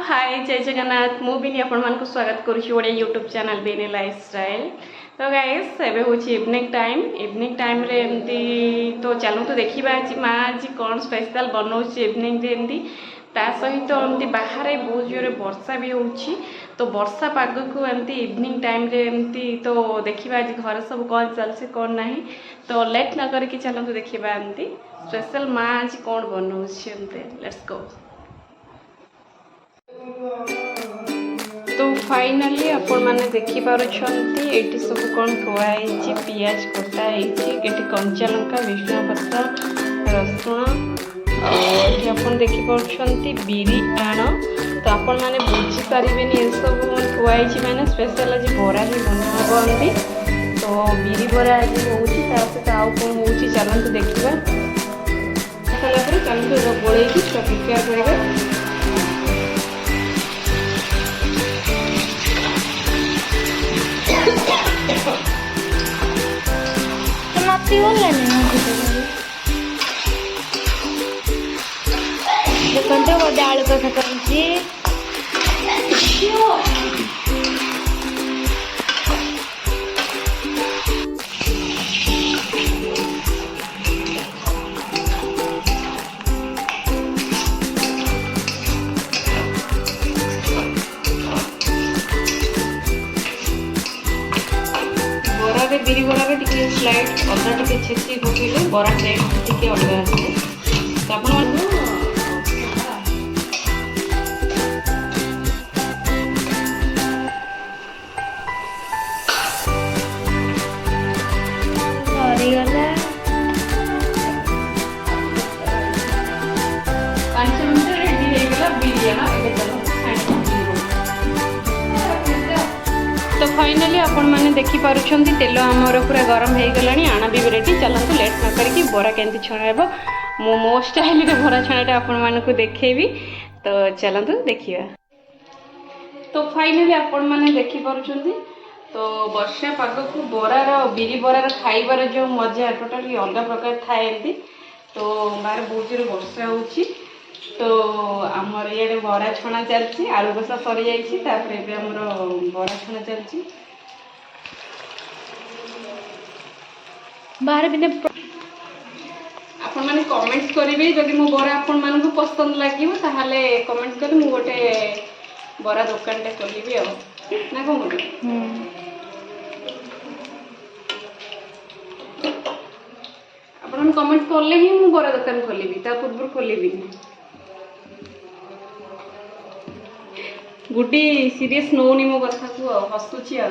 हाय जय जगन्नाथ मु भी आपण मानक स्वागत करुच्ची गोटे यूट्यूब चैनल बीने लाइफस्टाइल। तो गाइस एबे होची इवनिंग टाइम रे एमती तो चलो तो देखिबा आज माँ आज कौन स्पेशल बनाउची इवनिंग रे एमती ता सहित एमती बाहर बहुत जोरे वर्षा भी होची। तो वर्षा पाग को एमती इवनिंग टाइम रे एमती तो देखिबा आज घर सब कौन चलसे कौन नहीं। तो लेट न करके चलो तो देखिबा एमती स्पेशल माँ आज कौन बनाउची एमती लेट्स गो। तो फाइनली आपण माने देखि पारुछंती एटी सब कोन थुआई छि पियाज कटा हेछि केटी कंचा लंका भृषण पत्र रसुण और कि आपण देखि पारुछंती बिरी आण। तो आपण माने बुझी परिबेनी ए सब थुआई छि माने स्पेशल आज बोरा ही बनाबंती। तो बिरी बोरा आज होछि तासे आउ कोन होछि चलंतु देखिबा। कला पर चलंतु गोळेई कि प्रिपेयर करबा। देखते गोटे आलू कथा कर बिरी बरारे टिके स्लाइड अदा टिके छेची पकेले बरा टेस्ट टिके अलग आसे। तो आपण तो फाइनली आपण माने देखि पारुछंती तेल हमर पूरा गरम हे गलानी आना भी रेडी। चलंतु लेट न करके बोरा केंती छणाइबो मो स्टाइल रे बोरा छणाटा आपण माने को देखेबी। तो चलंतु देखिबा। तो फाइनली आपण माने देखि पारुछंती तो वर्षा पाग को बोरार बिरी बोरार खाइबार जो मजा टोटली अलग प्रकार थाए एंती। तो बाहर बहुत जोर वर्षा होची। तो आमर ये बरा छणा चलती आलू कषा सरी जाइए बरा छणा चलती बाहर भी आपण माने कमेंट्स करिवे जदि मो बरा आपण मानन को पसंद लागिवो ताहाले कमेंट्स करी मु गोटे बरा दुकान टे खोलिबी आ ना कोन गोटे आपण माने कमेंट्स करले ही मु बरा दुकान खोलिबी ता पूर्व खोलिबी। गुड्डी सीरियस नौनी मो कथा को हसुची आ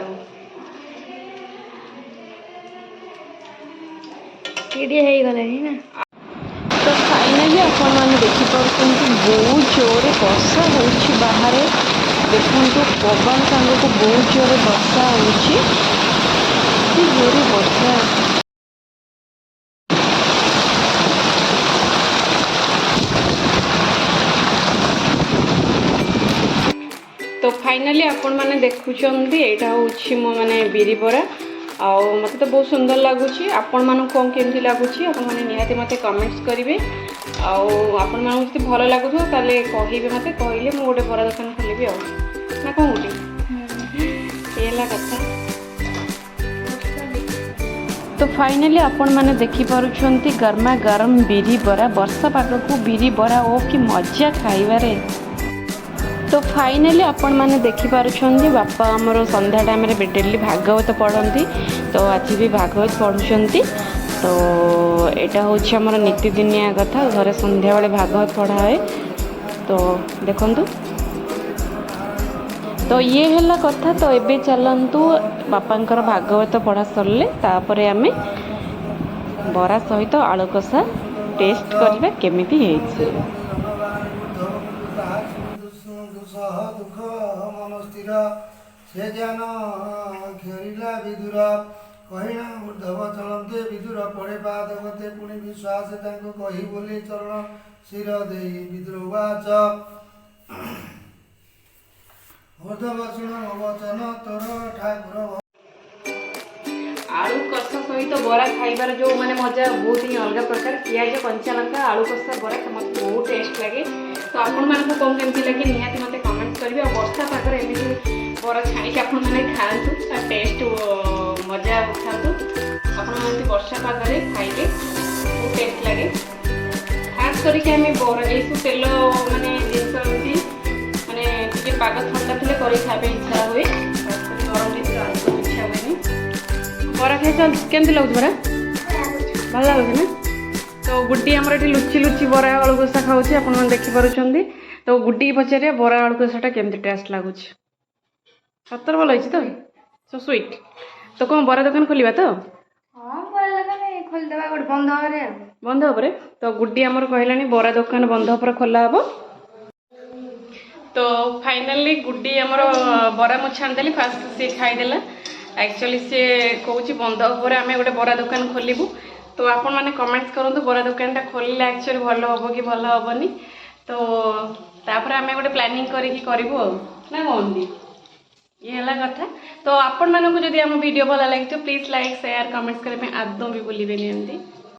टीडी हे गलानी ना। तो फाइनली आपण माने देखि पाउछंती बहुत जोरे वर्षा होछि बाहर देखंतु पवन संग को बहुत जोरे वर्षा होछि जोरे वर्षा। तो फाइनली आपण माने देखुचंती एटा होछि मो माने बिरी बोरा आ मते तो बहुत सुंदर लगुच। आपण मानू कौन केमती लगुच आपण माने निहाती मते कमेंट्स करेंगे। आपण मानू जति भल लगुथो ताले कहिबे मते कहले मु गोटे बरा दुकान खोलिबी आ ना कोन गुटी एला कथा। तो फाइनली आपण माने देखि पारुछंती गरमा गरम बिरी बोरा वर्षा पाग को बिरी बोरा ओ कि मजा खाइबारे। तो फाइनली आपण माने देखि पारुछंती बापा हमरो संध्या टाइम रे डेली भागवत पढ़ती। तो आज भी भागवत पढ़ुचंती। तो एटा होछि हमर नीतिदिनिया कथा घरे संध्या बेले भागवत पढ़ा है। तो देखंतु तो ये हैला कथा। तो एबे चलंतु बापांकर भागवत पढ़ा सरले तापरे आमे बरा सहित आलू कषा टेस्ट करबा केमिति हेछि। दुख मन स्थिर से ज्ञान घेरिला विदुर कहिना ऊर्धव चलते विदुर पड़े पादगते पुणी विश्वास कही बोली चरण शिर दे विदुर उवाच ऊर्धव शुण वचन तोर ठाकुर। आलू कषा सहित बरा खाइबार जो माने मजा बहुत ही अलग प्रकार पियाज कंचा लंका आलू कषा बरा मत बहुत टेस्ट लगे। तो आपण मानक कौन केमती लगे निहाती मते कमेंट କରିବି ଆଉ ବର୍ଷା ପାଗରେ ଏମିତି ବରା ଛାଣିକି ଆପଣମାନେ ଖାଆନ୍ତୁ ତା ଟେଷ୍ଟ ମଜା ଉଠାନ୍ତୁ। ଆପଣମାନେ ଏମିତି ବର୍ଷା ପାଗରେ ଖାଇଲେ ବହୁତ ଟେଷ୍ଟ ଲାଗେ। ଖାସ୍ କରିକି ଆମେ ବରା ଏଇସବୁ ତେଲ ମାନେ ଜିନିଷ ଏମିତି ମାନେ ଟିକେ ପାଗ ଥଣ୍ଡା ଥିଲେ କରି ଖାଇବା ପାଇଁ ଇଚ୍ଛା ହୁଏ। ଖାସ୍ କରି ଗରମ ଜିନିଷ ଆଣିବାକୁ ଇଚ୍ଛା ହୁଏନି। ବରା ଖାଇ କେମିତି ଲାଗୁଛି ବରା? ଭଲ ଲାଗୁଛି ନା? ତ ଗୁଡି ଆମର ଏଠି ଲୁଚି ଲୁଚି ବରା ଆଳୁ କଷା ଖାଉଛି ଆପଣମାନେ ଦେଖିପାରୁଛନ୍ତି। ତ ଗୁଡି ପଚାରିବା ବରା ଆଳୁ କଷାଟା କେମିତି ଟେଷ୍ଟ ଲାଗୁଛି। ସତରେ ଭଲ ହେଇଛି ତ? So sweet. ତ କ'ଣ ବରା ଦୋକାନ ଖୋଲିବା ତ? ହଁ ବରା ଦୋକାନ ଖୋଲିଦେବା ଗୋଟେ ବନ୍ଧ ଘରେ ଆଉ। ବନ୍ଧ ଉପରେ ତ ଗୁଡି ଆମର କହିଲାଣି ବରା ଦୋକାନ ବନ୍ଧ ଉପରେ ଖୋଲା ହବ। ତ ଫାଇନାଲି ଗୁଡି ଆମର ବରା ମୁଁ ଛାଣିଦେଲି ଫାଷ୍ଟ ସିଏ ଖାଇଦେଲା। ଆକ୍ଚୁଆଲି ସିଏ କହୁଛି ବନ୍ଧ ଉପରେ ଆମେ ଗୋଟେ ବରା ଦୋକାନ ଖୋଲିବୁ। ତ ଆପଣମାନେ କମେଣ୍ଟ କରନ୍ତୁ ବରା ଦୋକାନଟା ଖୋଲିଲେ ଆକ୍ଚୁଆଲି ଭଲ ହେବ କି ଭଲ ହେବନି। ତ ତାପରେ ଆମେ ଗୋଟେ ପ୍ଲାନିଂ କରିକି କରିବୁ ଆଉ ନା କହନ୍ତି ଇଏ ହେଲା କଥା। ତ ଆପଣମାନଙ୍କୁ ଯଦି ଆମ ଭିଡ଼ିଓ ଭଲ ଲାଗିଥିବ ପ୍ଲିଜ୍ ଲାଇକ୍ ସେୟାର କମେଣ୍ଟ କରିବା ପାଇଁ ଆଦୌ ବି ଭୁଲିବେନି ଏମିତି।